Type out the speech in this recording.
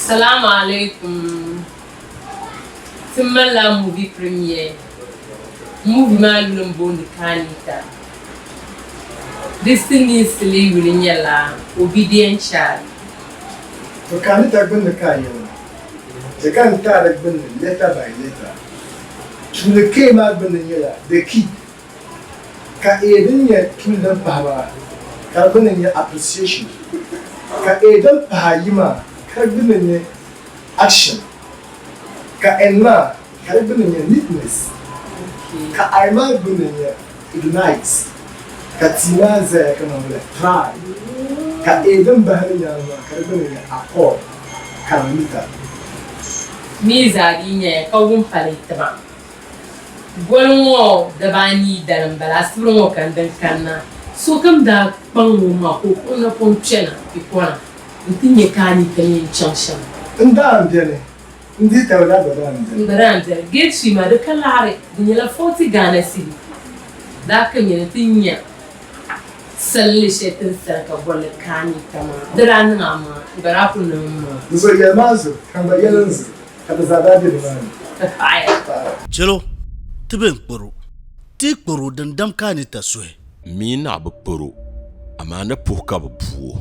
Salam alaikum. Timala movie premiere. Movie malum bondi kanita. Destiny Slay William Obedient Child. To kanita gun the kayan. The kanita gun letter by letter. To the came out when the key. Ka edin ya kingdom power. Ka gun ya appreciation. Ka edin pahima. Ka gun ya action. Ka enma. Ka gun ya neatness. Ka arma gun ya ignites. Ka timaza kana wala try. Ka edin bahari ya ma. Ka gun ya accord. Kanita. Mizari nye ka wun palitama. Gwalwo da bani daran bala sibrin kan dan kanna so kam da bango ma ko kuna ponchena ikona ntinye kani kanyin chanshan Nda ambiene ndi tawla bada ambiene ndaranda getsi ma da kalare dinyala 40 gana sibi da kanye tinya salle shetin sarka bolle kani kama daran ngama bara kun no Nzo ya mazo kamba yalanzu kada zadade bani aya Chelo tiben kporo ti kporo dan dam kani taswe Mina bu poro amana puka bu puo